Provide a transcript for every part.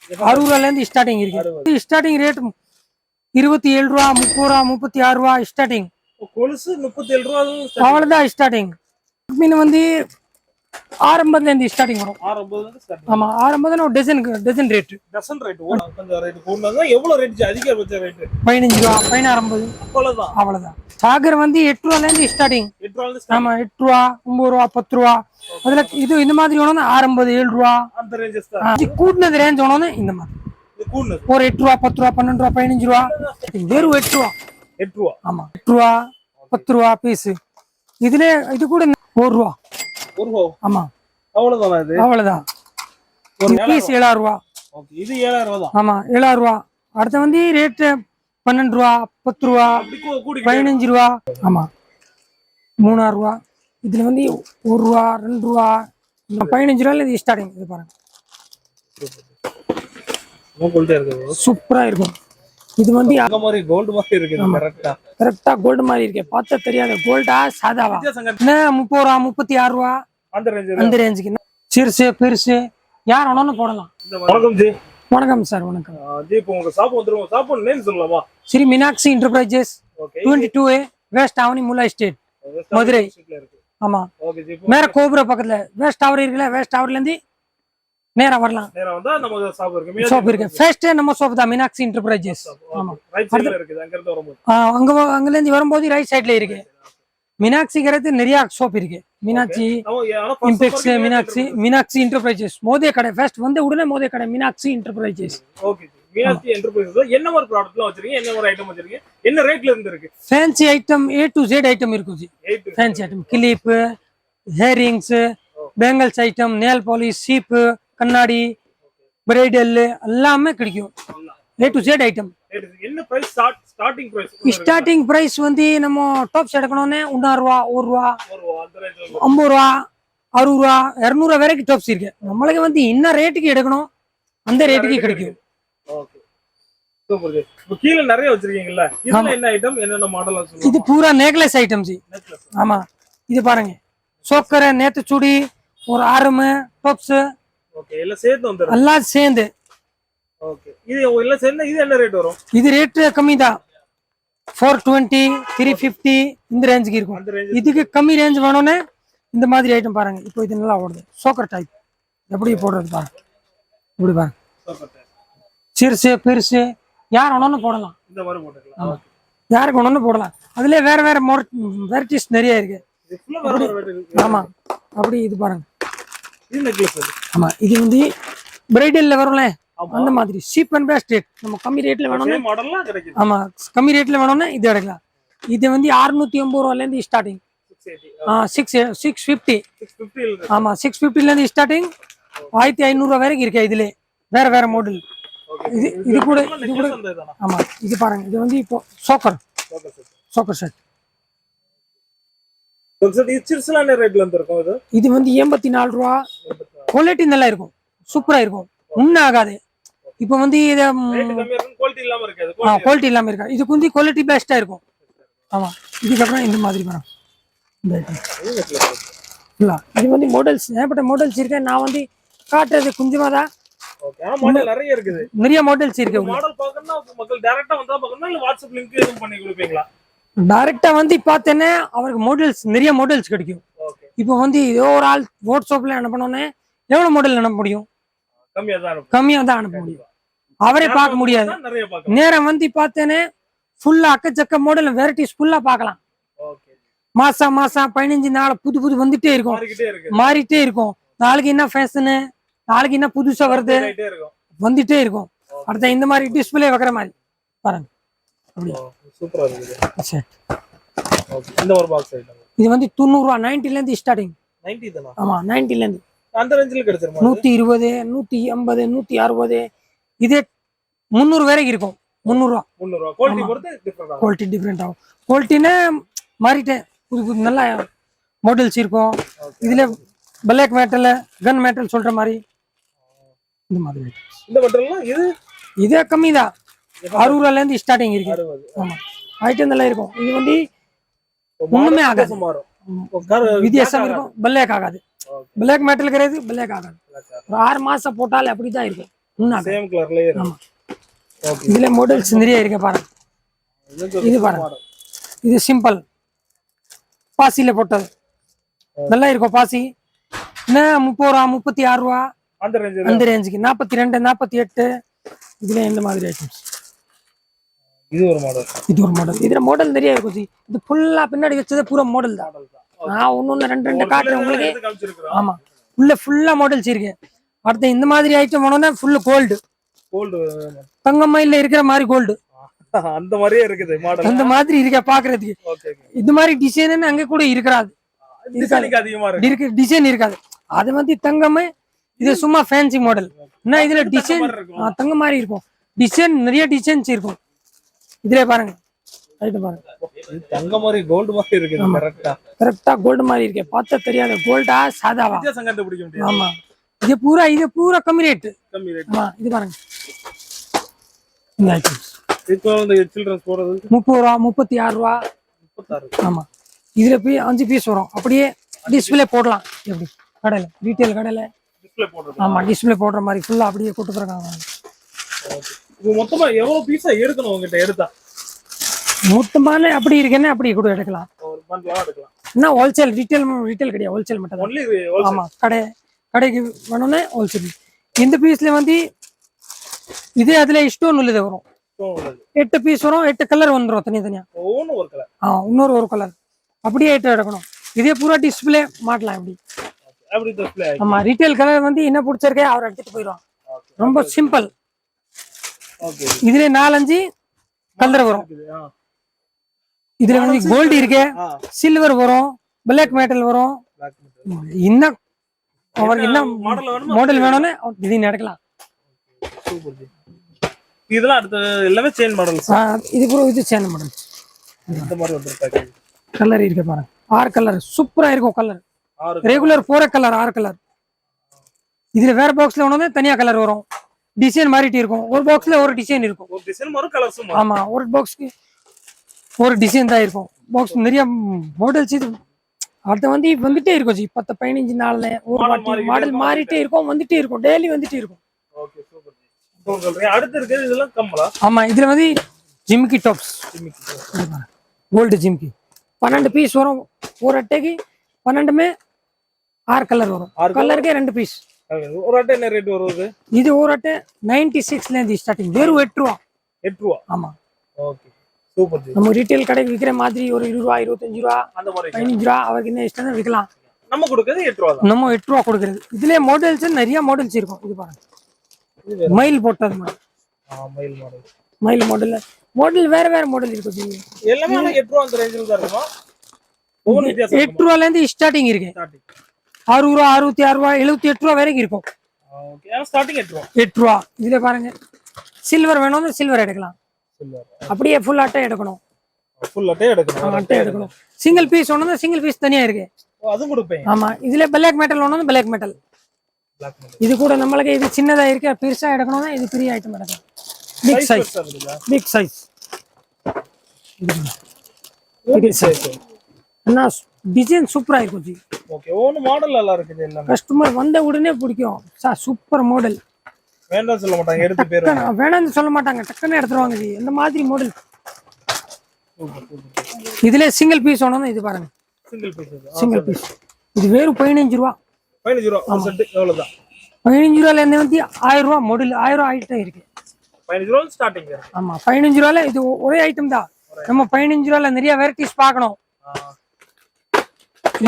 60 ரூபாயில இருந்து ஸ்டார்டிங் இருக்கு. ஸ்டார்டிங் ரேட் 27 ரூபா, 30 ரூபா, 36 ரூபா ஸ்டார்டிங். கொலுசு 37 ரூபா அவ்வளவுதான் ஸ்டார்டிங். மீன் வந்து ஆரம்பத்துல இருந்து ஸ்டார்டிங் வரும். ஆமா, ஆரம்பத்துல ஒரு டசன் ரேட். டசன் ரேட் கொஞ்சம் ரேட் கூடுனதா. எவ்வளவு ரேட் அதிகபட்ச ரேட்? 15 ரூபா, 16, 50. அவ்வளவுதான். சாகர் வந்து 8 ரூபாயில இருந்து ஸ்டார்டிங். 8 ரூபாயில ஆமா, 8 ரூபா, 9 ரூபா, 10 ரூபா. அதுல இது இந்த மாதிரி வேணும்னா 60, 7 ரூபா அந்த ரேஞ்சஸ் தான். இது கூடுனது ரேஞ்ச் வேணும்னா இந்த மாதிரி. இது கூடுனது ஒரு 8 ரூபா, 10 ரூபா, 12 ரூபா, 15 ரூபா. வெறும் 8 ரூபா. 8 ரூபா. ஆமா, 8 ரூபா, 10 ரூபா பீஸ். இதுல இது கூட 1 ரூபா. 1 ரூபா. ஆமா, அவ்வளவுதான். இது அவ்வளவுதான். ஒரு பீஸ் 7000 ரூபா. ஓகே, இது 7000 ரூபா தான். ஆமா, 7000 ரூபா. அடுத்து வந்து ரேட் 12 ரூபா, 10 ரூபா, 15 ரூபா. ஆமா, 3000 ரூபா. இதுல வந்து 1 ரூபா, 2 ரூபா, 15 ரூபாயில இது ஸ்டார்டிங். இது பாருங்க, சூப்பரா இருக்கும். இது வந்து கோல்டு மாதிரி இருக்கு. கரெக்டா கோல்டு மாதிரி இருக்கு. பார்த்தா தெரியாது கோல்டா சாதாவா. 30 ரூபா, 36 ரூபா அந்த ரேஞ்சுக்கு. சிறுசு பெருசு யார் வேணாலும் போடலாம். வணக்கம் ஜி. வணக்கம் சார். வணக்கம் ஜி. இப்போ உங்க ஷாப் வந்துருவோம். ஷாப் நேம் சொல்லலாமா? Shri Meenakshi enterprises, 22A west Avani, Mulla estate, Madurai. ஆமா, மேல கோபுர பக்கத்துல வெஸ்ட் டவர் இருக்குல்ல, வெஸ்ட் டவர்ல இருந்து நேரா வரலாம். நேரா வந்தா நம்ம ஷாப் இருக்கு. ஷாப் இருக்கு. ஃபர்ஸ்ட் நம்ம ஷாப் தான் மீனாட்சி என்டர்பிரைசஸ். ஆமா, ரைட் சைடுல இருக்குது. அங்க இருந்து வரும்போது அங்கல இருந்து வரும்போது ரைட் சைடுல இருக்கு. மீனாட்சி கரத்து நிறைய ஷாப் இருக்கு. மீனாட்சி இம்பெக்ஸ், மீனாட்சி என்டர்பிரைசஸ், மோதே கடை. ஃபர்ஸ்ட் வந்து உடனே மோதே கடை, Meenakshi enterprises. Okay, Meenakshi enterprises. என்ன மாதிரி ப்ராடக்ட்லாம் வச்சிருக்கீங்க? என்ன மாதிரி ஐட்டம் வச்சிருக்கீங்க? என்ன ரேட்ல இருந்து இருக்கு? Fancy item A to Z item இருக்கு ji. Fancy item, clip, earrings, bangles item, nail polish, சீப், கண்ணாடி, பிரைடல் எல்லாமே கிடைக்கும். A to Z item. என்ன price? Starting price? Starting price வந்து நம்ம டாப்ஸ் எடுக்கணும்னே 1 ரூபா, 1 ரூபா, 50 ரூபா, 60 ரூபா, 200 ரூபா வரைக்கும் டாப்ஸ் இருக்கு. நம்மளுக்கு வந்து என்ன ரேட்டுக்கு எடுக்கணும் அந்த ரேட்டுக்கு கிடைக்கும். Okay, super G. இப்போ கீழ நிறைய வச்சிருக்கீங்கல்ல, இதுல என்ன ஐட்டம், என்னென்ன மாடல் சொல்லுங்க. இது பூரா நெக்லஸ் ஐட்டம் ஜி. ஆமா, இது பாருங்க, சோக்கர், நேத்து சுடி, ஒரு ஆர்ம், டாப்ஸ். ஓகே, எல்லாம் சேர்த்து வந்துரும். எல்லாம் சேர்ந்து. ஓகே, இது எல்லாம் சேர்ந்து இது என்ன ரேட் வரும்? இது ரேட் கம்மி தான். 420, 350 இந்த ரேஞ்சுக்கு இருக்கும். இதுக்கு கம்மி ரேஞ்ச் வேணும்னு இந்த மாதிரி ஐட்டம் பாருங்க. இப்போ இது நல்லா ஓடுது. சோக்கர் டைப் எப்படி போடுறது பாருங்க. இப்படி பாருங்க, சிறுசு பெருசு யார் வேணாலும் போடலாம். இந்த மாதிரி போட்டுக்கலாம். யாருக்கு வேணாலும் போடலாம். அதுல வேற வேற வெரைட்டிஸ் நிறைய இருக்கு. ஆமா, அப்படி இது பாருங்க. இது நெக்லஸ். ஆமா, இது வந்து பிரைடல்ல வரும்ல அந்த மாதிரி சீப் அண்ட் பெஸ்ட் ரேட். நம்ம கம்மி ரேட்ல வேணும்னா மாடல்லாம் கிடைக்கும். ஆமா, கம்மி ரேட்ல வேணும்னா இது எடுக்கலாம். இது வந்து 680 ரூபாயில இருந்து ஸ்டார்டிங். 650. ஆமா, 650ல இருந்து ஸ்டார்டிங் 1500 ரூபாய் வரைக்கும் இருக்கு. இதுல வேற வேற மாடல். இது கூட ஆமா, இது பாருங்க. இது வந்து இப்போ சோக்கர் செட். இது வந்து 84 ரூபா. குவாலிட்டி நல்லா இருக்கும், சூப்பரா இருக்கும், ஒன்னும் ஆகாது. இப்போ வந்து இது குவாலிட்டி இல்லாம இருக்கா. இதுக்கு வந்து குவாலிட்டி பெஸ்டா இருக்கும். ஆமா, இதுக்கப்புறம் இந்த மாதிரி வரும். இது வந்து மாடல்ஸ் ஏகப்பட்ட மாடல்ஸ் இருக்கு. நான் வந்து காட்டுறது கொஞ்சமா தான். நிறைய மாடல்ஸ் இருக்கு. டைரக்டா வந்து பார்த்தேன்னா அவருக்கு மாடல்ஸ் நிறைய மாடல்ஸ் கிடைக்கும். இப்போ வந்து ஏதோ ஒரு ஆள் வாட்ஸ்அப்ல என்ன பண்ணோன்னே எவ்வளவு மாடல் அனுப்ப முடியும்? கம்மியா தான் அனுப்ப முடியும். அவரே பார்க்க முடியாது. நேரம் வந்து பார்த்தேனே ஃபுல்லா அக்கச்சக்க மாடல் வெரைட்டிஸ் ஃபுல்லா பார்க்கலாம். மாசம் 15 நாள் புது புது வந்துட்டே இருக்கும், மாறிட்டே இருக்கும். நாளைக்கு என்ன ஃபேஷனு, நாளைக்கு என்ன புதுசா வருது, வந்துட்டே இருக்கும். அடுத்த இந்த மாதிரி டிஸ்பிளே வைக்கிற மாதிரி பாருங்க. இது வந்து 90 ரூபா. 90ல இருந்து ஸ்டார்டிங். ஆமா, 90ல இருந்து அந்த ரேஞ்சில கிடைச்சிரும். 120, 180, 160. இதே 300 வரைக்கும் இருக்கும். 300 ரூபா. குவாலிட்டி பொறுத்து டிஃபரண்ட் ஆகும். குவாலிட்டி டிஃபரண்ட் ஆகும். குவாலிட்டினா மாறிட்டேன். புது புது நல்ல மாடல்ஸ் இருக்கும். இதுல பிளாக் மெட்டல், கன் மெட்டல் சொல்ற மாதிரி இந்த மாதிரி. இந்த மெட்டல்லாம் இதே கம்மி தான். 60 ரூபாயில இருந்து ஸ்டார்டிங் இருக்கு. ஆமா, ஐட்டம் நல்லா இருக்கும். இது வந்து ஒண்ணுமே ஆகாது, வித்தியாசம் இருக்கும். பிளாக் ஆகாது. பிளாக் மெட்டல் கிடையாது, பிளாக் ஆகாது. ஒரு 6 மாசம் போட்டாலே அப்படிதான் இருக்கும். முன்னாடி சேம் கலர்லயே இருக்கு. ஆமா. ஓகே. இதுல மாடல்ஸ் நிறைய இருக்கு பாருங்க. இது பாருங்க, இது சிம்பிள் பாசியில போட்டது நல்லா இருக்கும். பாசி என்ன 30 ரூபா 36 ரூபா அந்த ரேஞ்ச் அந்த ரேஞ்சுக்கு 42 48. இதுல எந்த மாதிரி ஐட்டம்ஸ்? இது ஒரு மாடல். இது ஒரு மாடல். இதுல மாடல் நிறைய இருக்கும் ஜி. இது ஃபுல்லா பின்னாடி வச்சது பூரா மாடல் தான். நான் ஒன்னு ரெண்டு காட்டுறேன் உங்களுக்கு. எடுத்து காமிச்சிருக்கோம். ஆமா, உள்ள ஃபுல்லா மாடல்ஸ் இருக்கு. அடுத்து இந்த மாதிரி ஐட்டம் வேணும்னா ஃபுல் கோல்டு, கோல்டு தங்கமயில இருக்கிற மாதிரி கோல்டு அந்த மாதிரியே இருக்குது மாடல். அந்த மாதிரி இருக்க பாக்குறதுக்கு. Okay okay. இது மாதிரி டிசைன் அங்க கூட இருக்காது, டிசைனிங் அதிகமா இருக்கு. டிசைன் இருக்காது. அது வந்து தங்கமே, இது சும்மா ஃபேன்சி மாடல். என்ன இதுல டிசைன் தங்க மாதிரி இருக்கும். டிசைன் நிறைய டிசைன்ஸ் இருக்கும். இதுல பாருங்க, ரைட் பாருங்க, இது தங்க மாதிரி கோல்டு மாதிரி இருக்குது. கரெக்ட்டா கரெக்டா கோல்டு மாதிரி இருக்கு. பார்த்தா தெரியாது கோல்டா சாதாவா. வித்தியாசம் கண்டுபிடிக்க முடியாது. ஆமா, இது பூரா கம்மி ரேட். கம்மி ரேட். ஆமா, இது பாருங்க இந்த ஐட்டம்ஸ். இப்போ இந்த சில்ட்ரன்ஸ் போறது 30 ரூபா 36 ரூபா 36. ஆமா, இதுல போய் 5 பீஸ் வரும். அப்படியே டிஸ்பிளே போடலாம். எப்படி கடையில ரீட்டைல் கடையில டிஸ்ப்ளே போடுறது. ஆமா, டிஸ்பிளே போடுற மாதிரி ஃபுல்லா அப்படியே கொடுத்துருக்காங்க. ஓகே. இப்போ மொத்தமா எவ்வளவு பீஸா எடுக்கணும் உங்ககிட்ட எடுத்தா? மொத்தமான அப்படி இருக்குன்னு அப்படி கூட எடுக்கலாம். ஒரு பண்டலா எடுக்கலாம். என்ன ஹோல்சேல், ரீட்டைல் கிடையாது, ஹோல்சேல் மட்டும் தான். ஒன்லி ஆமா, கடைக்கு வேணும்னா ஹோல்சேல். இந்த பீஸ்ல வந்து இது அதுல ஸ்டோன் உள்ளது வரும். 8 பீஸ் வரும். 8 கலர் வந்துடும் தனியா. ஒவ்வொன்னு ஒரு கலர். இன்னொரு ஒரு கலர் அப்படியே 8 எடுக்கணும். இதே பூரா டிஸ்பிளே மாட்டலாம் இப்படி. அப்படி டிஸ்ப்ளே. ஆமா, ரீட்டைல் கலர் வந்து என்ன பிடிச்சிருக்கே அவர் எடுத்துட்டு போயிடுவான். ரொம்ப சிம்பிள். ஓகே. இதுல 4-5 கலர் வரும். இதுல வந்து கோல்டு இருக்கு, சில்வர் வரும், பிளாக் மெட்டல் வரும். இன்னும் அவருக்கு என்ன மாடல் வேணும்னு டிசைன் எடுக்கலாம். சூப்பர். இதெல்லாம் அடுத்து எல்லாமே செயின் மாடல்ஸ். இது கூட இது சேன் மாடல். இந்த மாதிரி வந்துருக்காங்க. கலர் இருக்கு பாருங்க, 6 கலர் சூப்பரா இருக்கும். Colour 6 regular 4 colour 6 colour. இதுல வேற பாக்ஸ்ல வேணும்னா தனியா கலர் வரும். டிசைன் மாறிட்டு இருக்கும். ஒரு பாக்ஸ்ல ஒரு டிசைன் இருக்கும். ஒரு டிசைன் ஒரு கலர்ஸ். ஆமா, ஒரு பாக்ஸ்க்கு ஒரு டிசைன் தான் இருக்கும். பாக்ஸ் நிறைய மாடல்ஸ். இது அடுத்து வந்து வந்துட்டே இருக்கும் ஜி. 10-15 நாள்ல ஒரு மாடல் மாறிட்டே இருக்கும், வந்துட்டே இருக்கும், டெய்லி வந்துட்டே இருக்கும். Okay, super. இப்போ சொல்றேன் அடுத்து இருக்குது இதெல்லாம் கம்மலா? ஆமா, இதுல வந்து ஜிமிக்கி டாப்ஸ், கோல்டு ஜிமிக்கி 12 பீஸ் வரும். ஒரு அட்டைக்கு 12மே 6 கலர் வரும். கலருக்கே 2 பீஸ். ஒரு அட்டை என்ன ரேட் வருது? இது ஒரு அட்டை 96ல இருந்து ஸ்டார்டிங். வெறும் 8 ரூபா. 8 ரூபா. ஆமா. Okay, super G. நம்ம ரீட்டைல் கடைக்கு விக்கிற மாதிரி ஒரு 20 ரூபா 25 ரூபா அந்த மாதிரி 15 ரூபா அவருக்கு என்ன இஷ்டம் விற்கலாம். நம்ம கொடுக்கிறது 8 ரூபா தான். நம்ம 8 ரூபா கொடுக்கிறது. இதுல மாடல்ஸ் நிறைய மாடல்ஸ் இருக்கும். இது பாருங்க, மயில் போட்டது மாடல். மயில் மாடல். மயில் மாடல் வேற மாடல் இருக்கு ஜி. எல்லாமே 8 ரூபா அந்த ரேஞ்சில தான் இருக்குமா? ஒவ்வொரு வித்தியாசம். 8 ரூபால இருந்து ஸ்டார்டிங் இருக்கு. 6 ரூபா 66 ரூபா 78 ரூபா வரைக்கும் இருக்கும். ஓகே, ஸ்டார்டிங் 8 ரூபா. 8 ரூபா. இதுல பாருங்க, சில்வர் வேணும்னா சில்வர் எடுக்கலாம். அப்படியே ஃபுல் அட்டை எடுக்கணும். ஃபுல் அட்டை எடுக்கணும். அட்டை எடுக்கணும். சிங்கிள் பீஸ் வேணும்னா சிங்கிள் பீஸ் தனியா இருக்கு. அதுவும் கொடுப்பேன். ஆமா, இதுல பிளாக் மெட்டல் வேணும்னா பிளாக் மெட்டல். இது கூட நம்மளுக்கு இது சின்னதா இருக்கு, பெருசா எடுக்கணும்னா இது பெரிய ஐட்டம் எடுக்கலாம். Big size. என்ன டிசைன் சூப்பரா இருக்கும் ஜி. ஓகே, ஒவ்வொரு மாடல் நல்லா இருக்குது. எல்லாமே கஸ்டமர் வந்த உடனே பிடிக்கும். Super model. வேண்டாம் சொல்ல மாட்டாங்க, எடுத்து போயிடுவாங்க. வேணாம்னு சொல்ல மாட்டாங்க, டக்குன்னு எடுத்துருவாங்க ஜி. இந்த மாதிரி மாடல். இதுல சிங்கிள் பீஸ் வேணும்னா இது பாருங்க, சிங்கிள் பீஸ். இது வெறும் 15 ரூபா. 15 ரூபா ஒரு செட். எவ்வளவுதான்? 15 ரூபால இருந்து வந்து 1000 ரூபா மாடல். 1000 ஐட்டம் இருக்கு. 15 ரூபா ஸ்டார்டிங். ஆமா, 15 ரூபால இது ஒரே ஐட்டம் தான். நம்ம 15 ரூபால நிறைய வெரைட்டிஸ் பார்க்கணும்.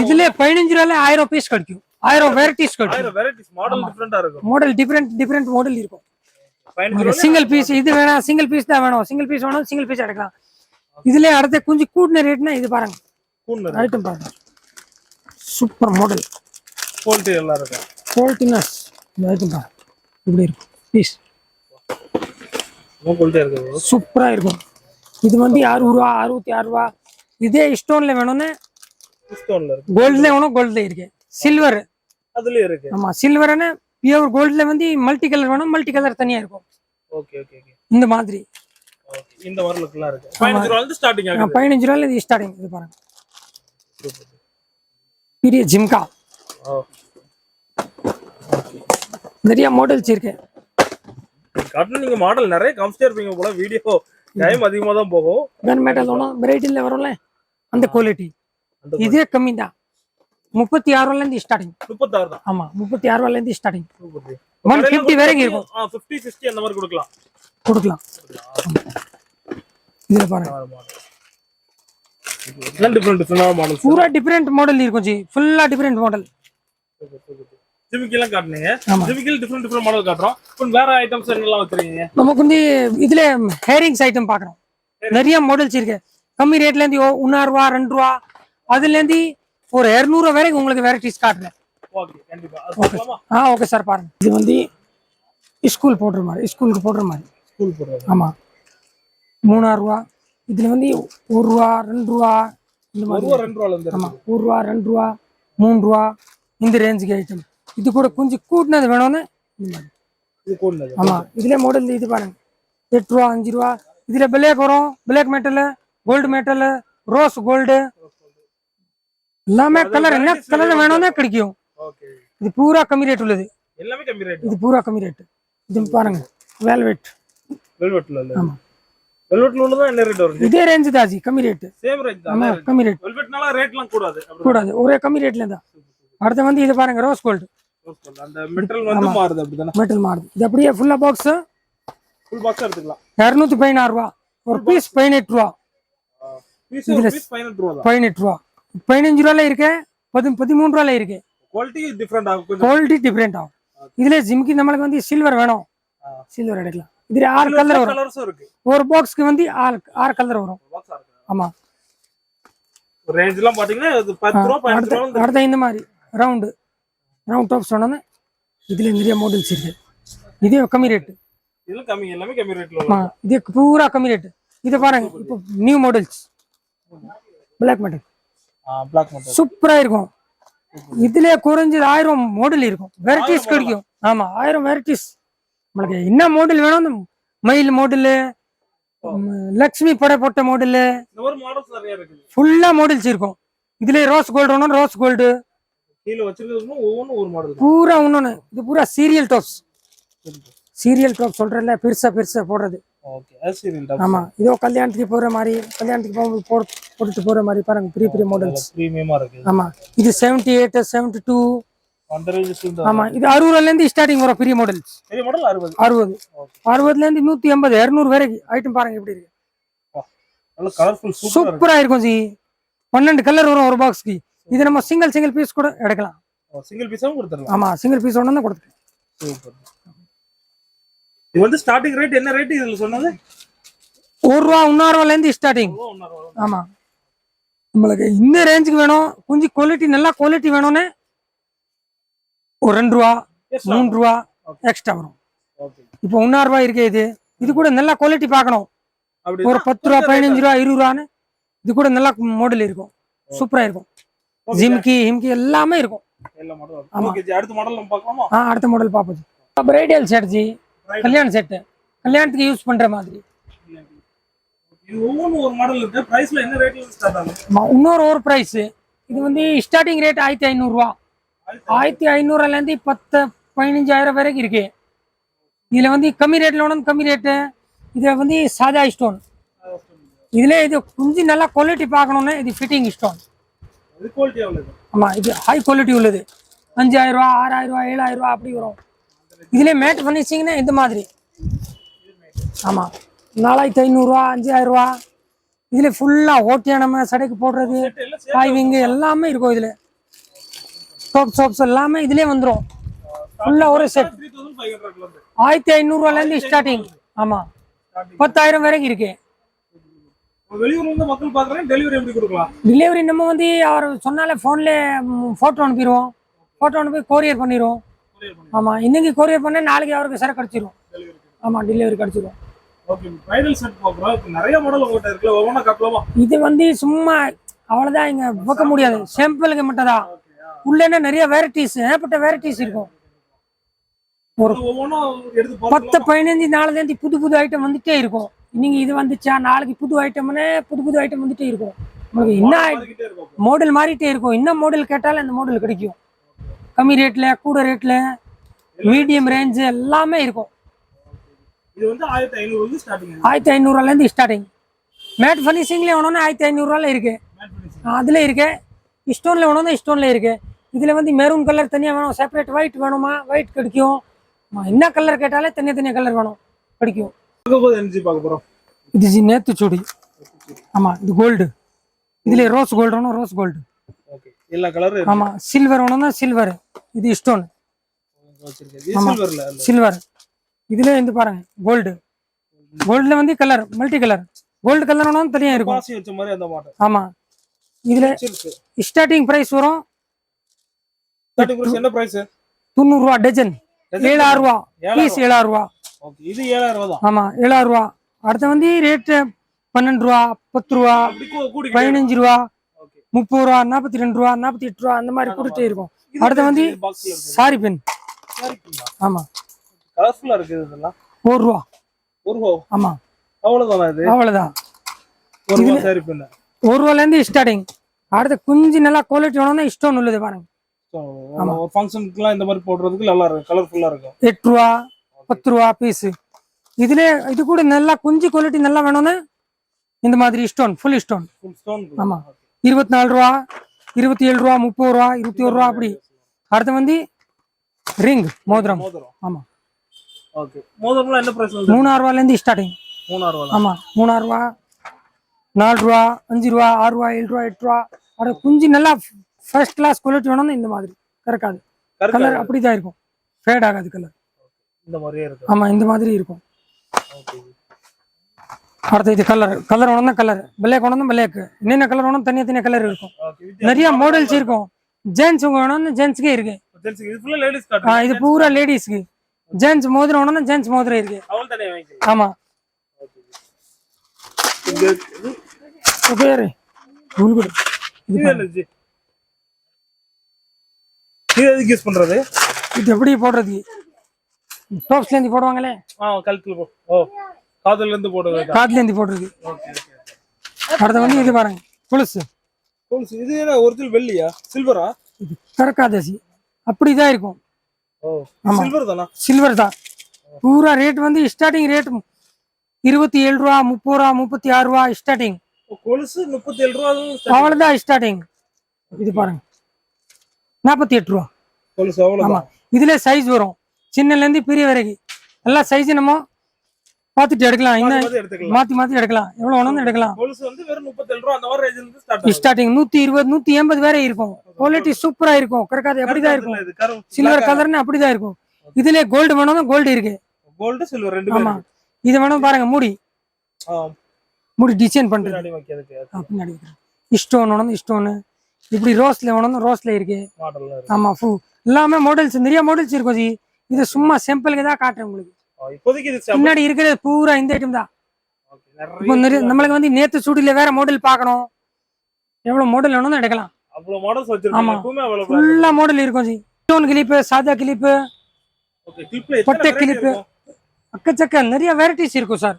இதுல 15 ரூபால 1000 பீஸ் கிடைக்கும். 1000 வெரைட்டிஸ் கிடைக்கும். 1000 வெரைட்டிஸ். மாடல் டிஃபரெண்டா இருக்கும். மாடல் டிஃபரெண்ட் மாடல் இருக்கும். 15 ரூபால சிங்கிள் பீஸ் இது வேணாம், சிங்கிள் பீஸ் தான் வேணும். சிங்கிள் பீஸ் வேணும், சிங்கிள் பீஸ் எடுக்கலாம். இதுல அடுத்த கொஞ்சம் கூட்டின ரேட்னா இது பாருங்க, ஐட்டம் பாருங்க. Super model. குவாலிட்டி நல்லா இருக்கு. குவாலிட்டினஸ். இந்த ஐட்டம் பாருங்க இப்படி இருக்கும். பீஸ் குவாலிட்டி இருக்கு, சூப்பரா இருக்கும். இது வந்து 60 ரூபா 66 ரூபா. இதே ஸ்டோன்ல வேணும்னா ஸ்டோன்ல இருக்கு. கோல்ட்ல வேணும், கோல்ட்ல இருக்கு. சில்வர் அதுலயே இருக்கு. ஆமா, சில்வர்னா பியூர் கோல்ட்ல வந்து மல்டி கலர் வேணும், மல்டி கலர் தனியா இருக்கும். Okay okay okay. இந்த மாதிரி. ஓகே, இந்த வரலுக்குலாம் இருக்கு. 15 ரூபாயில இருந்து ஸ்டார்டிங் ஆகுது. 15 ரூபாயில இது ஸ்டார்டிங். இது பாருங்க, பெரிய ஜிம்கா. நிறைய மாடல்ஸ் இருக்கு. காட்டணும் நீங்க மாடல் நிறைய காமிச்சிட்டே இருப்பீங்க போல, வீடியோ டைம் அதிகமா தான் போகும். கன் மெட்டல் ஒன்றும் வெரைட்டியில் வரும்ல அந்த குவாலிட்டி. இதே கம்மி தான், 36,000 ஸ்டார்டிங். 36 தான். ஆமா 36,000 ஸ்டார்டிங். 150 வரைக்கும் இருக்கும். 50 60 அந்த மாதிரி கொடுக்கலாம். இதுல பாருங்க டிஃபரெண்ட் மாடல், பூரா டிஃபரெண்ட் மாடல் இருக்கும் ஜி, ஃபுல்லா டிஃபரெண்ட் மாடல். ஜிமிக்கிலாம் காட்டுனீங்க, ஜிமிக்கில டிஃபரெண்ட் மாடல் காட்டுறோம். இப்போ வேற ஐட்டம்ஸ் என்னெல்லாம் வச்சிருக்கீங்க? நமக்கு வந்து இதுல ஹேரிங்ஸ் ஐட்டம் பார்க்குறோம், நிறைய மாடல்ஸ் இருக்கு. கம்மி ரேட்ல இருந்து 1 ரூபா 2 ரூபா அதுல இருந்து ஒரு 200 வரைக்கும் உங்களுக்கு வெரைட்டிஸ் காட்டுறேன். ஓகே கண்டிப்பா அது பார்க்கலாமா? ஓகே சார் பாருங்க. இது வந்து ஸ்கூல் போடுற மாதிரி, ஸ்கூலுக்கு போடுற மாதிரி. ஸ்கூல் போடுறது. ஆமா 3 ரூபா. இதுல வந்து 1 ரூபா 2 ரூபா இந்த மாதிரி. 1 ரூபா 2 ரூபால இருந்து. ஆமா 1 ரூபா 2 ரூபா 3 ரூபா இந்த ரேஞ்சுக்கு ஐட்டம். இது கூட கொஞ்சம் கூட்டினது வேணும்னு இந்த மாதிரி. இது கூட்டினது. ஆமா இதுல மாடல் இது பாருங்க 8 ரூபா 5 ரூபா. இதுல பிளாக் வரும், black metal, gold metal, rose gold, எல்லாமே கலர் என்ன கலர் வேணும்னு கிடைக்கும். ஓகே இது பூரா கம்மி ரேட் உள்ளது, எல்லாமே கம்மி ரேட். இது பூரா கம்மி ரேட். இது பாருங்க வெல்வெட். வெல்வெட்ல இல்ல. ஆமா வெல்வெட்ல உள்ளதா என்ன ரேட் வரும்? இதே ரேஞ்ச் தான் ஜி, கம்மி ரேட். சேம் ரேட் தான். ஆமா கம்மி ரேட். வெல்வெட்னால ரேட்லாம் கூடாது. ஒரே கம்மி ரேட்ல தான். அடுத்து வந்து இது பாருங்க ரோஸ் கோல்டு. அந்த மெட்டல் வந்து மாறுது அப்படிதானே? மெட்டல் மாறுது. இது அப்படியே ஃபுல்லா பாக்ஸ் ஃபுல் பாக்ஸ் எடுத்துக்கலாம். 216 ரூபா. ஒரு பீஸ் 18 ரூபா. பீஸ் 18 ரூபா தான். 18 ரூபா. 15 ரூபால இருக்கு, 13 ரூபால இருக்கு. குவாலிட்டி டிஃபரெண்ட் ஆகும், கொஞ்சம் குவாலிட்டி டிஃபரெண்ட் ஆகும். இதுல ஜிம்கி நம்மளுக்கு வந்து சில்வர் வேணும், சில்வர் எடுக்கலாம். இதுல 6 கலர் வரும். கலர்ஸும் இருக்கு. ஒரு பாக்ஸ்க்கு வந்து 6 கலர் வரும். ஆமா ரேஞ்ச்லாம் பாத்தீங்கன்னா 10 ரூபா 15 ரூபா. அடுத்து இந்த மாதிரி ரவுண்ட் டாப் சொன்னோன்னே இதுல நிறைய மாடல்ஸ் இருக்கு. இதே கம்மி ரேட். இதுல கம்மி, எல்லாமே கம்மி ரேட்ல ஆமா இது பூரா கம்மி ரேட். இது பாருங்க இப்போ new models black metal. Black metal சூப்பரா இருக்கும். இதுல குறைஞ்சது 1000 மாடல் இருக்கும், வெரைட்டிஸ் கிடைக்கும். ஆமா 1000 வெரைட்டிஸ். உங்களுக்கு என்ன மாடல் வேணும், மயில் மாடல், லக்ஷ்மி படை போட்ட மாடல், இந்த ஒரு மாடல்ஸ் நிறைய இருக்கு. ஃபுல்லா மாடல்ஸ் இருக்கும். இதுல ரோஸ் கோல்டு ஒன்று, ரோஸ் கோல்டு கீழ வச்சிருக்கிறது ஒவ்வொன்றும் ஒரு மாடல் பூரா ஒன்னொன்னு. இது பூரா சீரியல் டாப்ஸ். சீரியல் டாப் சொல்றேன்ல, பெருசா பெருசா போடுறது. ஓகே அது சீரியல் டாப். ஆமா இதோ கல்யாணத்துக்கு போற மாதிரி, கல்யாணத்துக்கு போட்டுட்டு போற மாதிரி பாருங்க, பெரிய மாடல்ஸ் பிரீமியமா இருக்கு. ஆமா இது 78 72 அந்த ரேஞ்ச் இந்த. ஆமா இது 60ல இருந்து ஸ்டார்டிங் வரும். பெரிய மாடல்ஸ். பெரிய மாடல் 60. 60ல இருந்து 180 200 வரைக்கும் ஐட்டம் பாருங்க எப்படி இருக்கு. நல்ல கலர்ஃபுல் சூப்பரா இருக்கும் ஜி. 12 கலர் வரும் ஒரு பாக்ஸ்க்கு. இது நம்ம சிங்கிள் பீஸ் கூட எடுக்கலாம். சிங்கிள் பீஸாவும் கொடுத்துடலாம். ஆமா சிங்கிள் பீஸ் ஒண்ணு தான் கொடுத்துருக்கேன். சூப்பர். இது வந்து ஸ்டார்டிங் ரேட் என்ன ரேட் இதுல சொன்னது? 1 ரூபா 1 ரூபால இருந்து ஸ்டார்டிங். ஆமா உங்களுக்கு இந்த ரேஞ்சுக்கு வேணும், கொஞ்சம் குவாலிட்டி நல்ல குவாலிட்டி வேணும்னு ஒரு 2 ரூபா 3 ரூபா எக்ஸ்ட்ரா வரும். இப்போ 1 ரூபா இருக்கு. இது கூட நல்ல குவாலிட்டி பார்க்கணும். ஒரு 10 ரூபா 15 ரூபா 20 ரூபான்னு இது கூட நல்ல மாடல் இருக்கும், சூப்பரா இருக்கும். ஜிம்கி ஹிம்கி எல்லாமே இருக்கும். எல்லா மாடலும். ஓகே ஜி அடுத்த மாடல் நம்ம பார்க்கலாமா? அடுத்த மாடல் பாப்போம். பிரைடல் செட் ஜி, கல்யாண செட், கல்யாணத்துக்கு யூஸ் பண்ற மாதிரி. இது ஒவ்வொரு ஒரு மாடல் இருக்கு. பிரைஸ்ல என்ன ரேட்ல ஸ்டார்ட் ஆகும்? இன்னொரு பிரைஸ். இது வந்து ஸ்டார்டிங் ரேட் 1500 ரூபா. 1500ல இருந்து 10 15000 வரைக்கும் இருக்கு. இதுல வந்து கம்மி ரேட்ல ஒன்றும் கம்மி ரேட்டு. இது வந்து சாதா ஸ்டோன். இதுல இது கொஞ்சம் நல்லா குவாலிட்டி பார்க்கணும்னு இது ஃபிட்டிங் ஸ்டோன். இது குவாலிட்டி எவ்வளவு? ஆமா இது ஹை குவாலிட்டி உள்ளது. 5000 ரூபா 6000 ரூபா 7000 ரூபா அப்படி வரும். இதுல மேட் ஃபினிஷிங்னா இந்த மாதிரி. ஆமா 4500 ரூபா 5000 ரூபா. இதுல ஃபுல்லா ஓட்டியா நம்ம சடைக்கு போடுறது, டைவிங் எல்லாமே இருக்கும். இதுல டாப் ஷாப்ஸ் எல்லாமே இதுலயே வந்துரும். ஃபுல்லா ஒரு செட் 1500 ரூபால இருந்து ஸ்டார்டிங். ஆமா 10000 வரைக்கும் இருக்கு. வெளியூர்ல இருந்து மக்கள் பாக்குறேன், டெலிவரி எப்படி கொடுக்கலாம்? டெலிவரி நம்ம வந்து அவர் சொன்னாலே போன்ல போட்டோ அனுப்பிடுவோம். போட்டோ அனுப்பி கொரியர் பண்ணிடுவோம். ஆமா இன்னைக்கு கொரியர் பண்ண நாளைக்கு அவருக்கு சரக்கு கிடைச்சிரும். ஆமா டெலிவரி கிடைச்சிரும். ஓகே பிரைடல் செட் பாக்குறோம். இப்போ நிறைய மாடல் உங்ககிட்ட இருக்கு, ஒவ்வொண்ணா காட்டலாமா? இது வந்து சும்மா அவ்வளவுதான் இங்க பார்க்க முடியாது, சாம்பிளுக்கு மட்டும் தான். உள்ளே நிறைய வெரைட்டிஸ், ஏகப்பட்ட வெரைட்டிஸ் இருக்கும். ஒரு ஒவ்வொண்ணா எடுத்து 10 15 நாள்ல புது ஐட்டம் வந்துட்டே இருக்கும். நீங்க இது வந்துச்சா நாளைக்கு புது ஐட்டம்னு புது ஐட்டம் வந்துட்டே இருக்கும். உங்களுக்கு என்ன மாடல் மாறிட்டே இருக்கும். என்ன மாடல் கேட்டாலும் அந்த மாடல் கிடைக்கும். கம்மி ரேட்ல கூட ரேட்ல மீடியம் ரேஞ்ச் எல்லாமே இருக்கும். இது வந்து 1500 வந்து ஸ்டார்டிங். 1500 இருந்து ஸ்டார்டிங். மேட் ஃபினிஷிங்ல வேணும்னா 1500 இருக்கு. அதுல இருக்கு. ஸ்டோன்ல வேணும்னா ஸ்டோன்ல இருக்கு. இதுல வந்து மெரூன் கலர் தனியா வேணும், செப்பரேட் ஒயிட் வேணுமா ஒயிட் கிடைக்கும். என்ன கலர் கேட்டாலே தனியா கலர் வேணும் கிடைக்கும். எனர்ஜி பார்க்க போறோம். இது நேத்து சூடி. ஆமா இது கோல்டு. இதுல ரோஸ் கோல்டு வேணும், ரோஸ் கோல்டு. ஓகே எல்லா கலரும். ஆமா சில்வர் வேணும்னா சில்வர். இது ஸ்டோன் சில்வர்ல. சில்வர். இதுல இருந்து பாருங்க கோல்டு. கோல்டுல வந்து colour multi colour. Gold colour வேணும் தனியா இருக்கும். பாசி வச்ச மாதிரி அந்த மாடல். ஆமா இதுல ஸ்டார்டிங் பிரைஸ் வரும். ஸ்டார்டிங் பிரைஸ் என்ன பிரைஸ்? 90 ரூபாய் டஜன். 7000 ரூபாய் பீஸ். 7000 ரூபாய். ஓகே இது 7000 ரூபாய் தான். ஆமா 7000 ரூபாய். அடுத்து வந்து ரேட் 12 ரூபாய், 10 ரூபாய், 15 ரூபாய், 30 ரூபாய், 42 ரூபாய், 48 ரூபாய் அந்த மாதிரி கொடுத்தே இருக்கும். அடுத்து வந்து சாரி பென். ஆமா கலர்ஃபுல்லா இருக்கு இதெல்லாம். 1 ரூபாய். 1 ரூபாய். ஆமா அவ்வளவுதானா இது? அவ்வளவுதான். 1 ரூபாய் சாரி பென். 1 ரூபாயில இருந்து ஸ்டார்டிங். அடுத்து குஞ்சு நல்லா குவாலிட்டி வேணும்னா ஸ்டோன் உள்ளது பாருங்க. ஒரு ஃபங்க்ஷனுக்குலாம் இந்த மாதிரி போடுறதுக்கு நல்லா இருக்கும், கலர்ஃபுல்லா இருக்கும். 8 ரூபாய், 10 ரூபாய் பீஸ். இதுல இது கூட நல்லா குஞ்சு குவாலிட்டி நல்லா வேணும்னா இந்த மாதிரி ஸ்டோன் ஃபுல் ஸ்டோன். ஆமா 24 ரூபா, 27 ரூபா, 30 ரூபா, 21 ரூபா அப்படி. அடுத்து வந்து ரிங் மோதிரம். ஆமா ஓகே மோதிரம்லாம் என்ன பிரைஸ் வருது? 3000 ரூபாயில இருந்து ஸ்டார்டிங். 3000 ரூபாய். ஆமா 3000 ரூபா, 4 ரூபா, 5 ரூபா, 6 ரூபா, 7 ரூபா, 8 ரூபா. அடுத்து குஞ்சு நல்லா ஃபர்ஸ்ட் கிளாஸ் குவாலிட்டி வேணும்னா இந்த மாதிரி கறக்காது. கலர் அப்படிதான் இருக்கும், ஃபேட் ஆகாது கலர். இந்த மாதிரியே இருக்கும். ஆமா இந்த மாதிரி இருக்கும். ஓகே அடுத்து இது கலர் வேணும்னா கலர், பிளாக் வேணும்னா பிளாக். என்னென்ன கலர் வேணும் தனியா கலர் இருக்கும். நிறைய மாடல்ஸ் இருக்கும். ஜென்ஸ் வேணும்னா ஜென்ஸ்க்கே இருக்கு. இது ஃபுல்லா லேடீஸ் காட்டன். இது பூரா லேடிஸ்க்கு. ஜென்ஸ் மோதிரம் வேணும்னா ஜென்ஸ் மோதிரம் இருக்கு. அவள் தானே வாங்கிக்கலாம். ஆமா இது பேரு குல்குட். இது என்னது? இது எதுக்கு யூஸ் பண்றது? இது எப்படி போடுறது? டாப்ஸ்ல இருந்து போடுவாங்களே. கழுத்துல போ. ஓ காதுல இருந்து போடுறது. காதுல இருந்து போடுறது. Okay okay. அடுத்து வந்து இது பாருங்க கொலுசு. கொலுசு இது என்ன ஒரிஜினல் வெள்ளியா சில்வரா? இது கரக்காதசி அப்படிதான் இருக்கும். ஓ ஆமா சில்வர் தானா? சில்வர் தான். பூரா ரேட் வந்து ஸ்டார்டிங் ரேட் 27 ரூபா, 30 ரூபா, 36 ரூபா ஸ்டார்டிங். கொலுசு 37 ரூபா அவ்வளவுதான் ஸ்டார்டிங். இது பாருங்க 48 ரூபா கொலுசு அவ்வளவு. ஆமா இதுல சைஸ் வரும் சின்னல இருந்து பெரிய வரைக்கும். எல்லா சைஸ் நம்ம பாத்துட்டு எடுக்கலாம். இன்னும் மாத்தி எடுக்கலாம். எவ்வளவு வேணும்னு எடுக்கலாம். கொலுசு வந்து வெறும் 37 ரூபா அந்த மாதிரி ரேஞ்சில இருந்து ஸ்டார்ட் ஆகும். ஸ்டார்டிங் 120, 180 வரை இருக்கும். குவாலிட்டி சூப்பரா இருக்கும். கரெக்டாக அப்படிதான் இருக்கும். சில்வர் கலர்னு அப்படிதான் இருக்கும். இதுல கோல்டு வேணும்னா கோல்டு இருக்கு. கோல்டு சில்வர் ரெண்டு ஆமா இது வேணும் பாருங்க. முடி டிசைன் பண்றது பின்னாடி ஸ்டோன் வேணும் ஸ்டோன். இப்படி ரோஸ்ல வேணும் ரோஸ்ல இருக்கு. ஆமா எல்லாமே மாடல்ஸ் நிறைய மாடல்ஸ் இருக்கும் ஜி. இது சும்மா சாம்பிளுக்கு தான் காட்டுறேன் உங்களுக்கு. இப்போதைக்கு இது முன்னாடி இருக்கிறது பூரா இந்த ஐட்டம் தான். இப்போ நம்மளுக்கு வந்து நேத்து சூடில வேற மாடல் பார்க்கணும். எவ்வளவு மாடல் வேணும்னு எடுக்கலாம். அவ்வளவு மாடல்ஸ் வச்சிருக்கீங்க. எப்பவுமே அவ்வளவு ஃபுல்லா மாடல் இருக்கும் ஜி. ஸ்டோன் கிளிப், சாதா கிளிப், ஓகே கிளிப்ல பட்டை கிளிப், அக்கச்சக்க நிறைய வெரைட்டிஸ் இருக்கும் சார்.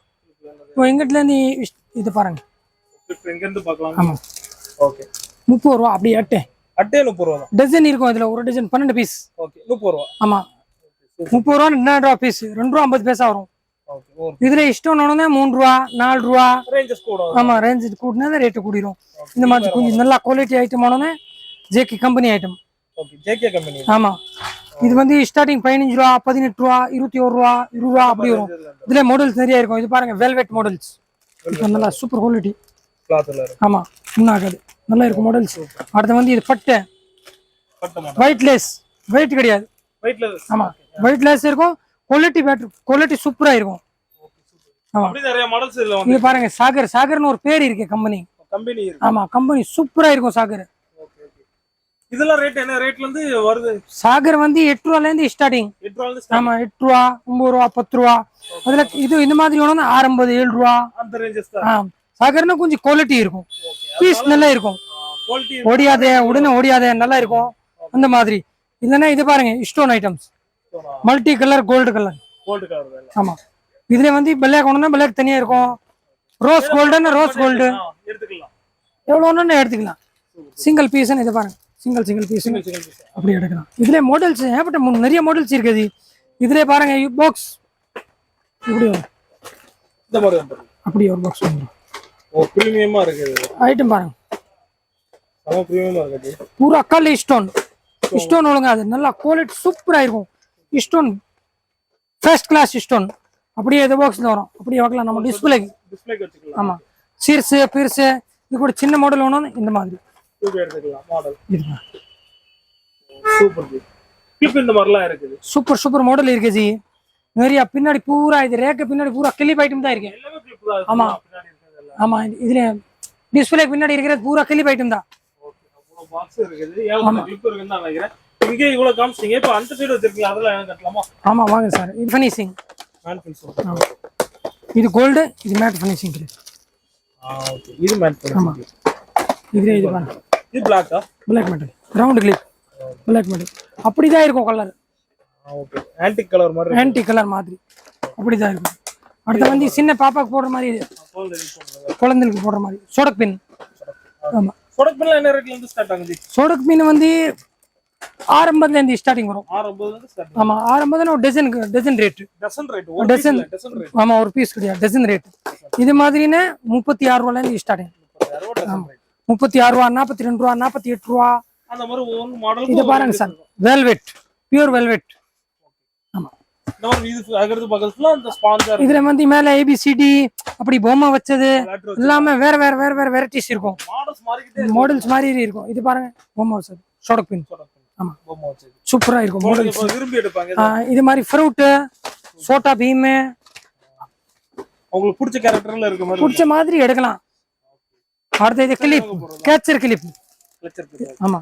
இப்போ எங்கிட்ட இருந்து இது பாருங்க. கிளிப் எங்க இருந்து பார்க்கலாம்? ஆமா ஓகே 30 ரூபா அப்படி அட்டை 30 ரூபா தான். டஜன் இருக்கும். இதுல ஒரு டஜன் 12 பீஸ். ஓகே 30 ரூபா. ஆமா 30 ரூபா 2 ரூபா பீஸ். 2 ரூபா 50 பைசா வரும். ஓகே இதுல ஸ்டோன் வேணும்னா 3 ரூபா 4 ரூபா ரேஞ்சஸ் கூட. ஆமா ரேஞ்ச் கூட்டினா ரேட் கூடிரும். இந்த மாதிரி கொஞ்சம் நல்லா குவாலிட்டி ஐட்டம் வேணும்னா JK company item. Okay JK company. ஆமா இது வந்து ஸ்டார்டிங் 15 ரூபா, 18 ரூபா, 21 ரூபா, 20 ரூபா அப்படி வரும். இதுல மாடல்ஸ் நிறைய இருக்கும். இது பாருங்க வெல்வெட் மாடல்ஸ். நல்லா சூப்பர் குவாலிட்டி கிளாத்ல இருக்கு. ஆமா இன்னும் ஆகாது நல்லா இருக்கும் மாடல்ஸ். அடுத்து வந்து இது பட்டை மாடல். White lace. வெயிட் கிடையாது. வெயிட்ல ஆமா ஒயிட் லேஸ் இருக்கும். குவாலிட்டி சூப்பரா இருக்கும். ஆமா அப்படி நிறைய மாடல்ஸ் இதுல வந்து. இது பாருங்க சாகர்னு ஒரு பேர் இருக்கு கம்பெனி. இருக்கு. ஆமா கம்பெனி சூப்பரா இருக்கும் சாகர். Okay okay. இதெல்லாம் ரேட் என்ன ரேட்ல இருந்து வருது? சாகர் வந்து 8 ரூபாயில இருந்து ஸ்டார்டிங். 8 ரூபாயில இருந்து ஆமா 8 ரூபா, 9 ரூபா, 10 ரூபா. அதுல இது இந்த மாதிரி வேணும்னா 60, 7 ரூபா அந்த ரேஞ்சஸ் தான். சாகர்னா கொஞ்சம் குவாலிட்டி இருக்கும். பீஸ் நல்லா இருக்கும். குவாலிட்டி உடனே ஓடியாதே நல்லா இருக்கும் அந்த மாதிரி. இல்லைன்னா இது பாருங்க stone items. Multi colour gold colour. ஆமா இதுல வந்து பிளாக் வேணும்னா பிளாக் தனியா இருக்கும். ரோஸ் கோல்டுன்னா ரோஸ் கோல்டு எடுத்துக்கலாம். எவ்வளவு வேணும்னு எடுத்துக்கலாம். சிங்கிள் பீஸ்ன்னு இது பாருங்க. சிங்கிள் பீஸ் அப்படி எடுக்கலாம். இதுல மாடல்ஸ் ஏகப்பட்ட நிறைய மாடல்ஸ் இருக்குது. இதுல பாருங்க பாக்ஸ் இப்படி வரும். இந்த மாதிரி வந்துடும். அப்படி ஒரு பாக்ஸ் வந்துடும். ஓ பிரீமியமா இருக்குது. ஐட்டம் பாருங்க, நம்ம பிரீமியமா இருக்குது. பூரா கல் ஸ்டோன் ஒழுங்கா அது நல்லா குவாலிட்டி சூப்பரா இருக்கும். Stone first class stone. அப்படியே இந்த பாக்ஸ்ல வரும். அப்படியே வைக்கலாம் நம்ம டிஸ்பிளேக்கு வச்சுக்கலாம். ஆமா, சீர்ஸ் பெருசு இது கூட சின்ன மாடல் வேணும் இந்த மாதிரி எடுத்துக்கலாம் மாடல். இது சூப்பர் ஜி. கிளிப் இந்த மாதிரிலாம் இருக்குது. சூப்பர் மாடல் இருக்கு ஜி. நிறைய பின்னாடி பூரா இது ரேக்கு பின்னாடி பூரா கிளிப் ஐட்டம் தான் இருக்கு. எல்லாமே கிளிப் தான். ஆமா பின்னாடி இருக்குதுல. ஆமா, இதுல டிஸ்பிளேக்கு பின்னாடி இருக்கிறது பூரா கிளிப் ஐட்டம் தான். ஓகே, அவ்வளவு பாக்ஸ் இருக்குது. ஏன் கிளிப் இருக்குன்னு நான் நினைக்கிறேன். இங்க இவ்வளவு காமிச்சீங்க. இப்போ அந்த சைடு வச்சிருக்கீங்க, அதெல்லாம் என்ன கட்டலாமா? ஆமா வாங்க சார். இது ஃபினிஷிங். Matte finishing. இது கோல்டு, இது மேட் ஃபினிஷிங். ஓகே, இது மேட் ஃபினிஷிங். இது பாருங்க, இது பிளாக்கா? Black metal round clip. Black metal அப்படிதான் இருக்கும் கலர். ஓகே, ஆன்டிக் கலர் மாதிரி. ஆன்டிக் கலர் மாதிரி அப்படிதான் இருக்கும். அடுத்து வந்து சின்ன பாப்பாக்கு போடுற மாதிரி, குழந்தைகளுக்கு போடுற மாதிரி சோடக் பின். ஆமா, சோடக் பின்ல என்ன ரேட்ல இருந்து ஸ்டார்ட் ஆகுது? சோடக் பின் வந்து ஆரம்பத்துல இருந்து ஸ்டார்டிங் வரும். 650 ல இருந்து ஸ்டார்ட். ஆமா, ஆரம்பத்துல ஒரு dozen rate. Dozen rate. Dozen rate. ஆமா, ஒரு பீஸ் கிடையாது, டசன் ரேட். இது மாதிரினா 36 ரூபாயில இருந்து ஸ்டார்ட் ஆகும். 36 ரூபா, 42 ரூபா, 48 ரூபா அந்த மாதிரி ஒவ்வொரு மாடலுக்கு. இது பாருங்க சார், வெல்வெட், பியூர் வெல்வெட். ஆமா, நம்ம இது அகறது பக்கத்துல அந்த ஸ்பான்சர். இதுல வந்து மேல ABCD அப்படி பொம்மை வச்சது எல்லாமே வேற வெரைட்டிஸ் இருக்கும். மாடல்ஸ் மாதிரி இருக்கும். இது பாருங்க, பொம்மை வச்சது சோடக் பின். ஆமா, பொம்மை வச்சது சூப்பரா இருக்கும். மாடல்ஸ் விரும்பி எடுப்பாங்க. இது மாதிரி ஃப்ரூட், சோட்டா பீம் உங்களுக்கு பிடிச்ச கேரக்டர்ல இருக்க மாதிரி பிடிச்ச மாதிரி எடுக்கலாம். அடுத்து இது கிளிப், கேச்சர் கிளிப். ஆமா,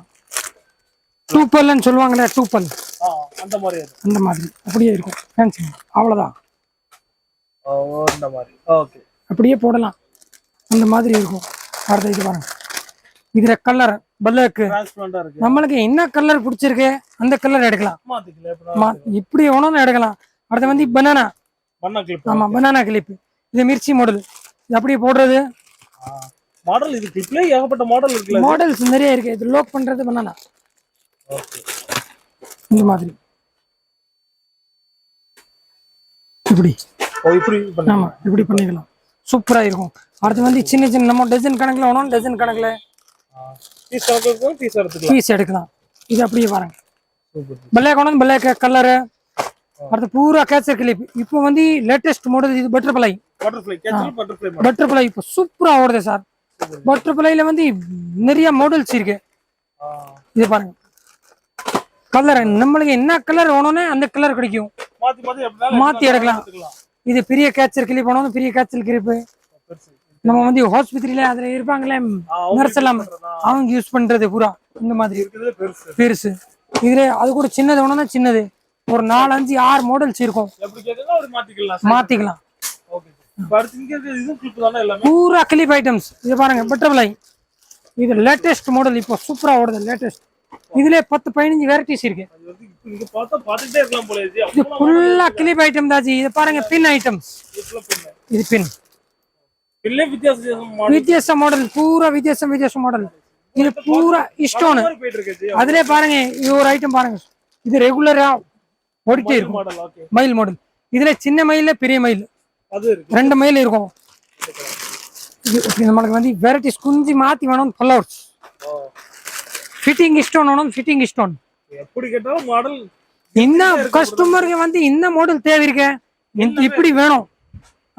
டூப்பல்னு சொல்லுவாங்கல்ல, டூப்பல் அந்த மாதிரி. அந்த மாதிரி அப்படியே இருக்கும். ஃபேன்சி அவ்வளவுதான். அந்த மாதிரி. ஓகே, அப்படியே போடலாம். அந்த மாதிரி இருக்கும். அடுத்து இது பாருங்க, இதுல கலர் பல்லக்கு டிரான்ஸ்பரண்டா இருக்கு. நம்மளுக்கு என்ன கலர் பிடிச்சிருக்கு அந்த கலர் எடுக்கலாம். இப்படி வேணும்னு எடுக்கலாம். அடுத்து வந்து பனானா கிளிப். ஆமா, பனானா கிளிப். இது மிர்ச்சி மாடல். இது அப்படியே போடுறது மாடல். இது கிளிப்ல ஏகப்பட்ட மாடல் இருக்குல. மாடல்ஸ் நிறைய இருக்கு. இது லோக் பண்றது பனானா. ஓகே, இந்த மாதிரி இப்படி. ஆமா, இப்படி பண்ணிக்கலாம். சூப்பரா இருக்கும். அடுத்து வந்து சின்ன நம்ம டஜன் கணக்குல வேணும், டஜன் கணக்குல பீஸ் எடுக்கலாம். இது அப்படியே பாருங்க, பிளாக் வேணும், பிளாக் கலரு. அடுத்து பூரா கேச்சர் கிளிப். இப்போ வந்து லேட்டஸ்ட் மாடல் இது பட்டர்ஃப்ளை. பட்டர்ஃப்ளை இப்போ சூப்பரா ஓடுது சார். பட்டர்ஃப்ளைல வந்து நிறைய மாடல்ஸ் இருக்கு. இது பாருங்க, கலர் நம்மளுக்கு என்ன கலர் வேணும்னு அந்த கலர் கிடைக்கும். மாத்தி எடுக்கலாம். இது பெரிய கேச்சர் கிளிப் வேணும், பெரிய கேச்சர் கிளிப். நம்ம வந்து ஹாஸ்பிட்டல்ல அதுல இருப்பாங்களே நர்ஸ் எல்லாம், அவங்க யூஸ் பண்றது பூரா இந்த மாதிரி பெருசு. இதுல அது கூட சின்னது வேணும்னா சின்னது. ஒரு 4, 5, 6 மாடல்ஸ் இருக்கும். மாத்திக்கலாம். பூரா கிளிப் ஐட்டம்ஸ். இது பாருங்க, பட்டர்ஃப்ளை. இது லேட்டஸ்ட் மாடல், இப்போ சூப்பரா ஓடுது. லேட்டஸ்ட். இதுல 10, 15 வெரைட்டிஸ் இருக்கு. இது ஃபுல்லா கிளிப் ஐட்டம் தான். இது பாருங்க, பின் ஐட்டம்ஸ். இது பின் வித்தியாச மாடல், பூரா வித்தியாச மாடல். இது பூரா ஸ்டோன். அதுல பாருங்க, இது ஒரு ஐட்டம் பாருங்க. இது ரெகுலரா ஓடிட்டே இருக்கும். மயில் மாடல். இதுல சின்ன மயில், பெரிய மயில், 2 மயில் இருக்கும். நம்மளுக்கு வந்து வெரைட்டிஸ் குஞ்சு மாத்தி வேணும். ஃப்ளவர்ஸ், ஃபிட்டிங் ஸ்டோன் வேணும், ஃபிட்டிங் ஸ்டோன். எப்படி கேட்டாலும் மாடல். என்ன கஸ்டமருக்கு வந்து என்ன மாடல் தேவை இருக்கு, இப்படி வேணும்,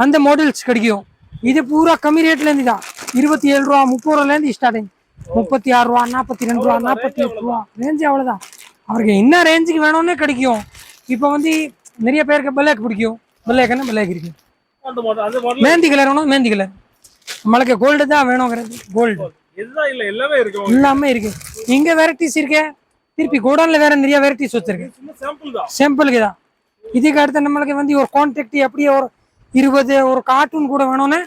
அந்த மாடல்ஸ் கிடைக்கும். இது பூரா கம்மி ரேட்ல இருந்து தான். 27 ரூபா, 30 ரூபால இருந்து ஸ்டார்டிங். 36 ரூபா, 42 ரூபா, 48 ரூபா ரேஞ்ச். அவ்வளவுதான். அவருக்கு என்ன ரேஞ்சுக்கு வேணும்னு கிடைக்கும். இப்போ வந்து நிறைய பேருக்கு பிளாக் பிடிக்கும். பிளாக்னா பிளாக் இருக்கு. மேந்தி கலர் வேணும், மேந்தி கலர். நம்மளுக்கு கோல்டு தான் வேணுங்கிறது. கோல்டு எல்லாமே இருக்கு. இங்க வெரைட்டிஸ் இருக்கு. திருப்பி கோடான்ல வேற நிறைய வெரைட்டிஸ் வச்சிருக்கு. சாம்பிளுக்கு தான். இதுக்கு அடுத்து நம்மளுக்கு வந்து ஒரு கான்ட்ராக்ட் அப்படியே ஒரு 20 ஒரு கார்ட்டூன் கூட வேணும்னு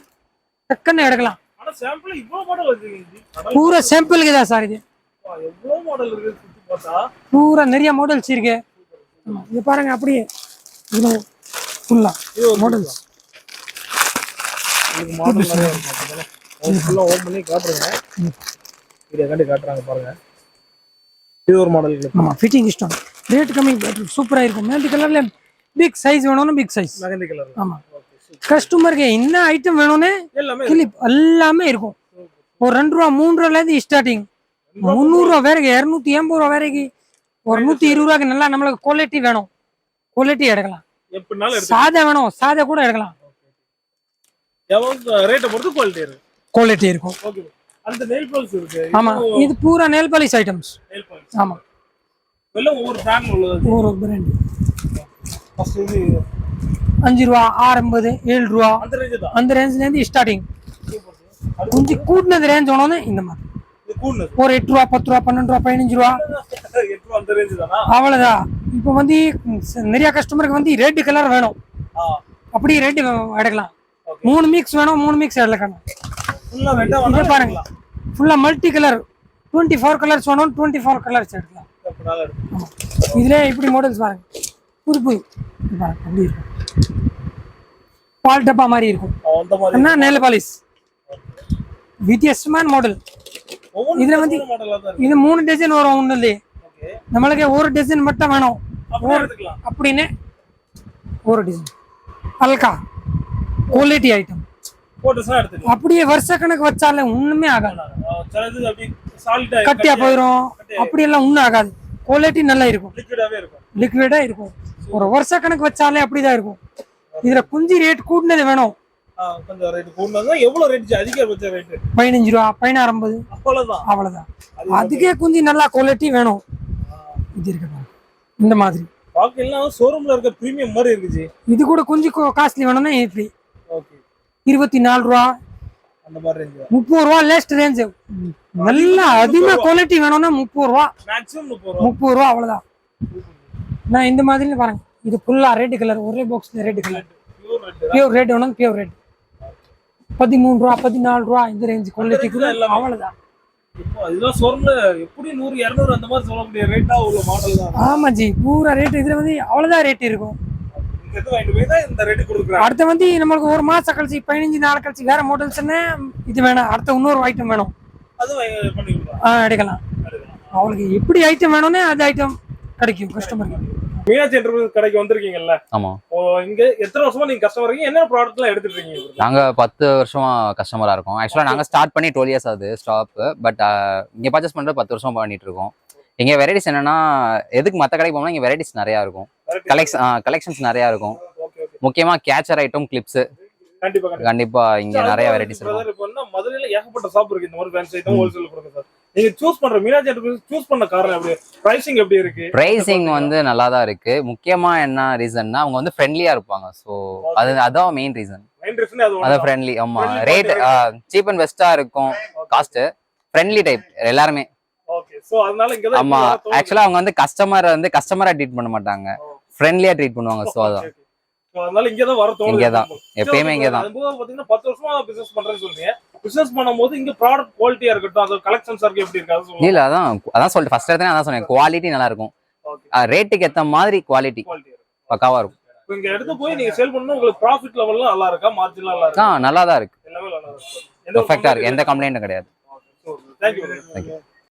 டக்குன்னு எடுக்கலாம். பூரா சாம்பிளுக்கு தான் சார். இது பூரா நிறைய மாடல்ஸ் இருக்கு. இது பாருங்க, அப்படியே ஃபுல்லா மாடல்ஸ். இது ஒரு மாடல். ஆமா, ஃபிட்டிங் ஸ்டோன். ரேட் கம்மி, சூப்பரா இருக்கும். மேந்தி கலர்ல பிக் சைஸ் வேணும்னா பிக் சைஸ். மெஹந்தி கலர். ஆமா. கஸ்டமருக்கு என்ன ஐட்டம் வேணும்னு எல்லாமே கிளிப் எல்லாமே இருக்கும். ஒரு 2 ரூபா 3 ரூபால இருந்து ஸ்டார்டிங், 300 ரூபா வரைக்கும், 280 ரூபா வரைக்கும், ஒரு 120 ரூபாய்க்கு நல்லா நம்மளுக்கு குவாலிட்டி வேணும், குவாலிட்டி எடுக்கலாம். எப்படினாலும் எடுத்து சாதா வேணும், சாதா கூட எடுக்கலாம். எவ்வளவு ரேட்டை பொறுத்து குவாலிட்டி இருக்கு. குவாலிட்டி இருக்கும். ஓகே. அந்த நெயில் பாலிஷ் இருக்கு. ஆமா, இது பூரா nail polish items. Nail polish. ஆமா, எல்லாம் ஒவ்வொரு பிராண்ட் உள்ளது. ஒரு பிராண்ட். ஃபர்ஸ்ட் இது 5 ரூபா, 6.50, 7 ரூபா, அந்த ரேஞ்ச் தான். அந்த ரேஞ்ச்ல இருந்து ஸ்டார்டிங். கொஞ்சம் கூட்டினது ரேஞ்ச் வேணும்னு இந்த மாதிரி இது கூடுனது. ஒரு 8 ரூபா, 10 ரூபா, 12 ரூபா, 15 ரூபா, 8 ரூபா அந்த ரேஞ்ச் தானா? அவ்வளவுதான். இப்போ வந்து நிறைய கஸ்டமருக்கு வந்து ரெட் கலர் வேணும், அப்படி ரெட் எடுக்கலாம். 3 மிக்ஸ் வேணும், 3 மிக்ஸ் எடுக்கலாம். ஃபுல்லா ரெட்டா இங்க வேணா பாருங்க, ஃபுல்லா மல்டி கலர் 24 கலர்ஸ் வேணும், 24 கலர்ஸ் எடுக்கலாம். எப்படினாலும் இருக்கு. ஆமா. இதுல இப்படி மாடல்ஸ் பாருங்க, புது புது இது பாருங்க, அப்படி இருக்கும். பால் டப்பா மாதிரி இருக்கும். அந்த மாதிரி என்ன நெயில் பாலிஷ் வித்தியாசமான மாடல். இதுல வந்து மாடலா தான் இருக்கு. இது 3 டிசைன் வரும் ஒண்ணு இல்லையே. ஓகே. நம்மளுக்கு ஒரு டிசைன் மட்டும் வேணும் அப்படியே எடுத்துக்கலாம். அப்படின்னு ஒரு டிசைன் அல்கா குவாலிட்டி ஐட்டம் போட்டோஸ்லாம் எடுத்துக்கலாம். அப்படியே வருஷ கணக்கு வச்சாலே ஒண்ணுமே ஆகாது, சிலது அப்படி சாலிட்டா கட்டியா போயிடும். அப்படி எல்லாம் ஒண்ணும் ஆகாது, குவாலிட்டி நல்லா இருக்கும், லிக்விடாவே இருக்கும். லிக்விடா இருக்கும். ஒரு வருஷ கணக்கு வச்சாலே அப்படிதான் இருக்கும். இதுல குஞ்சு ரேட் கூட்டினது வேணும். கொஞ்சம் ரேட் கூடுனதா எவ்வளவு ரேட் அதிகபட்ச ரேட்? 15 ரூபா, 16.50, அவ்வளவுதான். அவ்வளவுதான். அதுக்கே குஞ்சு நல்லா குவாலிட்டி வேணும். இது இருக்கு பாருங்க, இந்த மாதிரி பாக்க எல்லாம் ஷோரூம்ல இருக்க பிரீமியம் மாதிரி இருக்குஜி. இது கூட குஞ்சு காஸ்ட்லி வேணும்னா இப்படி ஓகே. 24 ரூபா, அந்த மாதிரி ரேஞ்ச். 30 ரூபா லேஸ்ட் ரேஞ்ச். நல்லா அதிகமா குவாலிட்டி வேணும்னா 30 ரூபா, மேக்ஸிமம் 30 ரூபாய். 30 ரூபா அவ்வளவுதான். நான் இந்த மாதிரி பாருங்க, இது ஃபுல்லா ரெட் கலர், ஒரே பாக்ஸ்ல red colour, pure red. Pure red வேணும், பியூர் ரெட். 13 ரூபா, 14 ரூபா, இந்த ரேஞ்ச் குவாலிட்டி கூட அவ்வளவுதான். இப்போ இதெல்லாம் ஷோரூம்ல எப்படி 100 200 அந்த மாதிரி சொல்லக்கூடிய ரேட்டா உள்ள மாடல் தான். ஆமா ஜி, பூரா ரேட் இதுல வந்து அவ்வளவுதான் ரேட் இருக்கும். இங்க இருந்து வாங்கிட்டு போய் தான் இந்த ரேட் கொடுக்குறாங்க. அடுத்து வந்து நம்மளுக்கு ஒரு மாசம் கழிச்சு 15 நாள் கழிச்சு வேற மாடல்ஸ்னா இது வேணும், அடுத்த இன்னொரு ஐட்டம் வேணும், அது பண்ணி கொடுக்கலாம். எடுக்கலாம். அவங்களுக்கு எப்படி ஐட்டம் வேணும்னு அது ஐட்டம் கிடைக்கும் கஸ்டமருக்கு. மீனாட்சி என்டர்பிரைஸ் கடைக்கு வந்திருக்கீங்கல்ல? ஆமா. இங்க எத்தனை வருஷமா நீங்க கஸ்டமர் இருக்கீங்க? என்ன ப்ராடக்ட் எல்லாம் எடுத்துட்டு இருக்கீங்க? நாங்க 10 வருஷமா கஸ்டமரா இருக்கோம். ஆக்சுவலா நாங்க ஸ்டார்ட் பண்ணி 12 இயர்ஸ் ஆகுது ஸ்டாப். பட் இங்க பர்ச்சேஸ் பண்றது 10 வருஷமா பண்ணிட்டு இருக்கோம். இங்க வெரைட்டிஸ் என்னன்னா, எதுக்கு மத்த கடைக்கு போனா இங்க வெரைட்டிஸ் நிறைய இருக்கும், கலெக்ஷன்ஸ் நிறைய இருக்கும். முக்கியமா கேச்சர் ஐட்டம், கிளிப்ஸ் கண்டிப்பா கண்டிப்பா இங்க நிறைய வெரைட்டிஸ் இருக்கும். இப்போ மதுரையில ஏகப்பட்ட ஷாப் இருக்கு இந்த மாதிரி ஃபேன்சி ஐட்டம் ஹோல்சேல் கொடுங்க சார். நீங்க சூஸ் பண்ற மீனாட்சி என்டர்பிரைஸ் சூஸ் பண்ண காரணம் எப்படி? பிரைசிங் எப்படி இருக்கு? பிரைசிங் வந்து நல்லா தான் இருக்கு. முக்கியமா என்ன ரீசன்னா, அவங்க வந்து ஃப்ரெண்ட்லியா இருப்பாங்க. சோ அதான் மெயின் ரீசன். மெயின் ரீசன் அது ஃப்ரெண்ட்லி. ஆமா, ரேட் சீப் அண்ட் பெஸ்டா இருக்கும், காஸ்ட் ஃப்ரெண்ட்லி டைப் எல்லாருமே. ஓகே. சோ அதனால இங்க தான். ஆமா, ஆக்சுவலா அவங்க வந்து கஸ்டமரா ட்ரீட் பண்ண மாட்டாங்க, ஃப்ரெண்ட்லியா ட்ரீட் பண்ணுவாங்க. சோ அதான். சோ அதனால இங்க தான் வர தோணுது. இங்க தான் எப்பவுமே இங்க தான். அதுவும் பாத்தீங்கன்னா 10 வருஷமா பிசினஸ் பண்றேன்னு சொல்றீங்க. பிசினஸ் பண்ணும்போது இங்க ப்ராடக்ட் குவாலிட்டியா இருக்கட்டும், அது கலெக்ஷன்ஸ் இருக்கு, எப்படி இருக்கு அது சொல்லுங்க. இல்ல அதான் சொல்லிட்டு ஃபர்ஸ்ட் எடுத்தேன், அதான் சொன்னேன், குவாலிட்டி நல்லா இருக்கும். ரேட்டுக்கு ஏத்த மாதிரி குவாலிட்டி பக்காவா இருக்கும். இப்போ இங்க எடுத்து போய் நீங்க சேல் பண்ணனும், உங்களுக்கு ப்ராஃபிட் லெவல்லாம் நல்லா இருக்கா, மார்ஜின் நல்லா இருக்கா? நல்லா தான் இருக்கு, எல்லாமே நல்லா இருக்கு, பெர்ஃபெக்ட்டா இருக்கு, எந்த கம்ப்ளைண்டும் கிடையாது. Thank you.